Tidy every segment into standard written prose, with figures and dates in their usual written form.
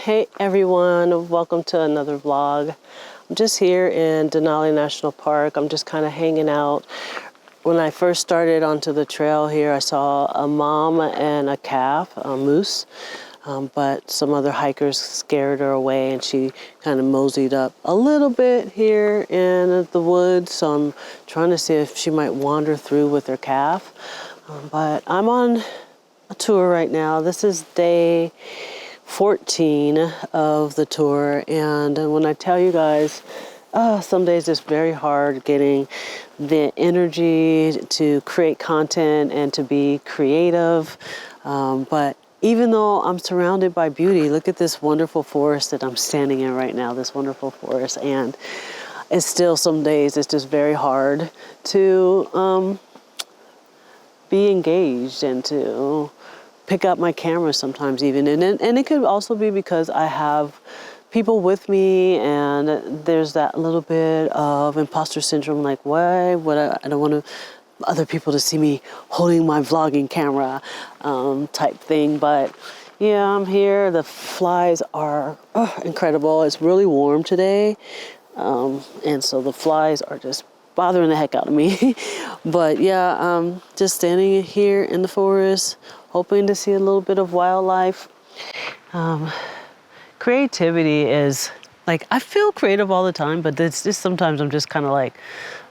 Hey everyone, welcome to another vlog. I'm just here in Denali National Park. I'm just kind of hanging out. When I first started onto the trail here, I saw a mom and a calf, a moose, but some other hikers scared her away and she kind of moseyed up a little bit here in the woods. So I'm trying to see if she might wander through with her calf. But I'm on a tour right now. This is day 14 of the tour, and when I tell you guys, some days it's very hard getting the energy to create content and to be creative, but even though I'm surrounded by beauty, look at this wonderful forest that I'm standing in right now, this wonderful forest, and it's still some days it's just very hard to be engaged and to pick up my camera sometimes even. And it could also be because I have people with me and there's that little bit of imposter syndrome, like why would I don't want other people to see me holding my vlogging camera type thing. But yeah, I'm here. The flies are incredible. It's really warm today. And so the flies are just bothering the heck out of me. But yeah, just standing here in the forest, hoping to see a little bit of wildlife. Creativity is like, I feel creative all the time, but it's just sometimes I'm just kind of like,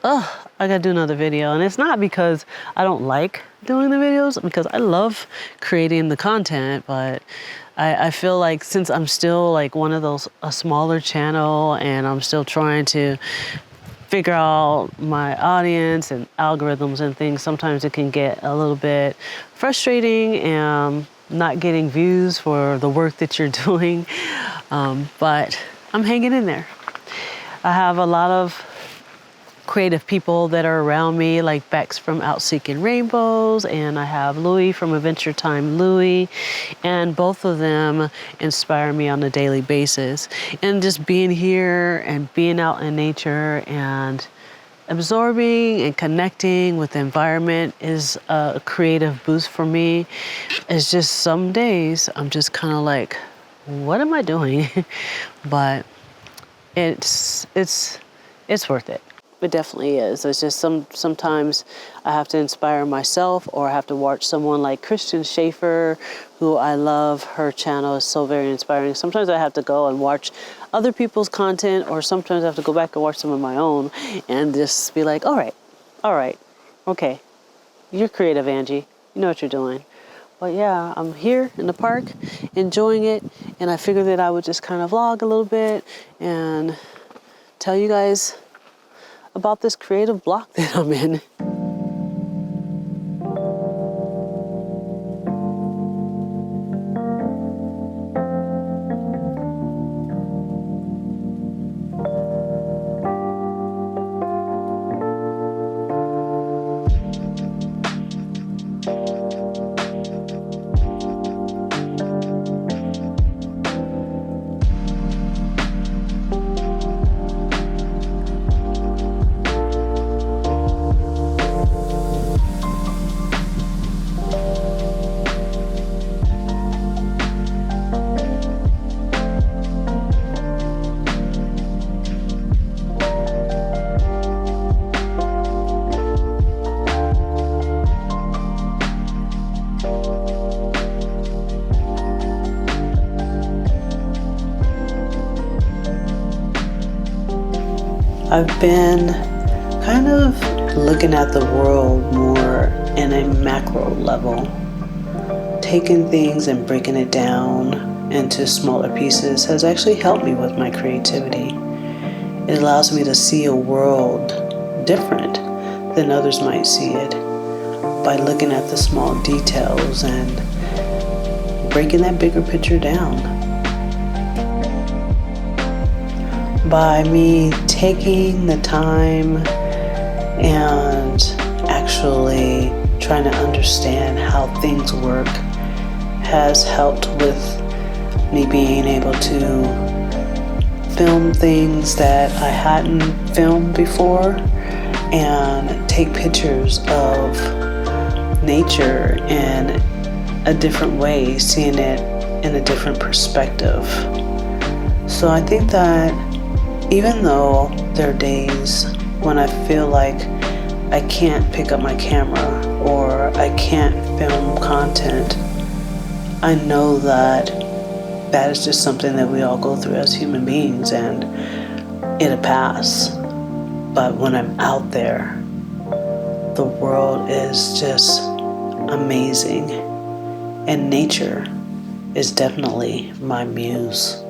oh, I gotta do another video. And it's not because I don't like doing the videos, because I love creating the content, but I feel like since I'm still like one of those, a smaller channel, and I'm still trying to figure out my audience and algorithms and things, sometimes it can get a little bit frustrating and not getting views for the work that you're doing. But I'm hanging in there. I have a lot of creative people that are around me, like Bex from Out Seeking Rainbows, and I have Louie from Adventure Time Louie, and both of them inspire me on a daily basis. And just being here and being out in nature and absorbing and connecting with the environment is a creative boost for me. It's just some days I'm just kind of like, what am I doing? But it's worth it. It definitely is. It's just sometimes I have to inspire myself, or I have to watch someone like Christian Schaefer, who I love. Her channel is so very inspiring. Sometimes I have to go and watch other people's content, or sometimes I have to go back and watch some of my own and just be like, all right, okay, you're creative, Angie. You know what you're doing. But yeah, I'm here in the park enjoying it, and I figured that I would just kind of vlog a little bit and tell you guys about this creative block that I'm in. I've been kind of looking at the world more in a macro level, taking things and breaking it down into smaller pieces has actually helped me with my creativity. It allows me to see a world different than others might see it by looking at the small details and breaking that bigger picture down. By me taking the time and actually trying to understand how things work has helped with me being able to film things that I hadn't filmed before and take pictures of nature in a different way, seeing it in a different perspective. So I think that even though there are days when I feel like I can't pick up my camera or I can't film content, I know that that is just something that we all go through as human beings, and it'll pass. But when I'm out there, the world is just amazing, and nature is definitely my muse.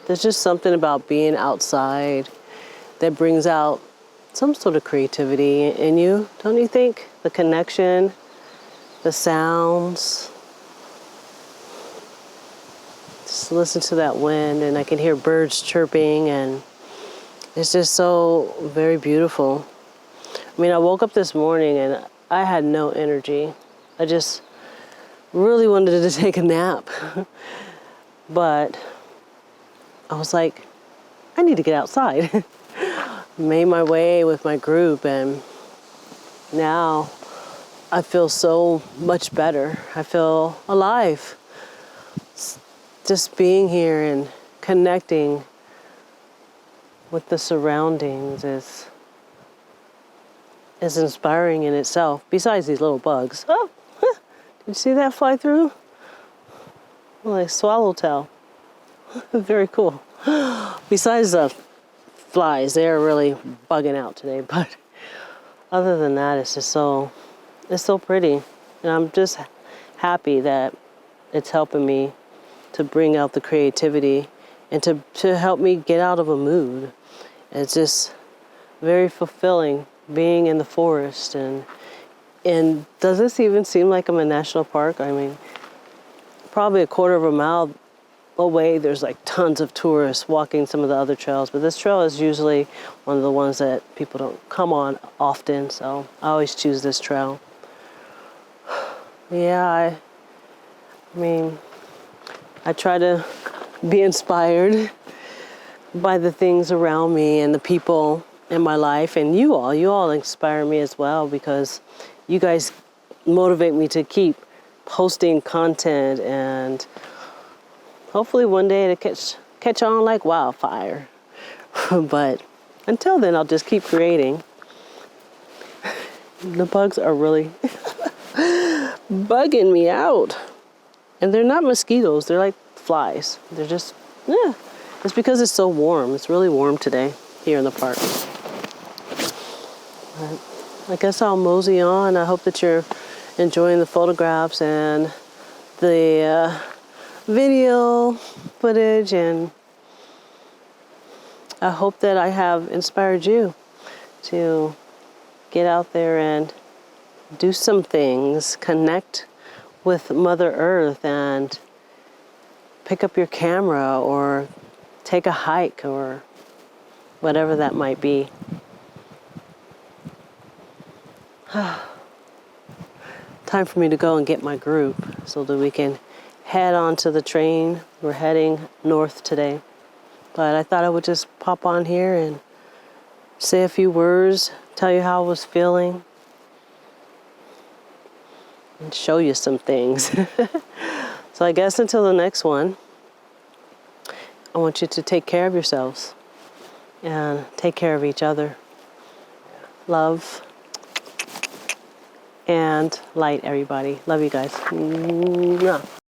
There's just something about being outside that brings out some sort of creativity in you, don't you think? The connection, the sounds. Just listen to that wind, and I can hear birds chirping, and it's just so very beautiful. I mean, I woke up this morning and I had no energy. I just really wanted to take a nap. But I was like, I need to get outside. Made my way with my group, and now I feel so much better. I feel alive. Just being here and connecting with the surroundings is inspiring in itself, besides these little bugs. Oh, did you see that fly through? Like swallowtail. Very cool. Besides the flies, they're really bugging out today, but other than that, it's so pretty. And I'm just happy that it's helping me to bring out the creativity and to help me get out of a mood. It's just very fulfilling being in the forest. And does this even seem like I'm a national park? I mean, probably a quarter of a mile away, there's like tons of tourists walking some of the other trails, but this trail is usually one of the ones that people don't come on often, so I always choose this trail. Yeah, I mean, I try to be inspired by the things around me and the people in my life, and you all inspire me as well, because you guys motivate me to keep posting content, and hopefully one day it'll catch on like wildfire. But until then, I'll just keep creating. The bugs are really bugging me out. And they're not mosquitoes, they're like flies. They're just, yeah. It's because it's so warm. It's really warm today here in the park. But I guess I'll mosey on. I hope that you're enjoying the photographs and the video footage, and I hope that I have inspired you to get out there and do some things, connect with Mother Earth, and pick up your camera or take a hike or whatever that might be. Time for me to go and get my group so that we can head on to the train. We're heading north today. But I thought I would just pop on here and say a few words, tell you how I was feeling, and show you some things. So I guess until the next one, I want you to take care of yourselves and take care of each other. Love. and light, everybody. Love you guys. Mwah.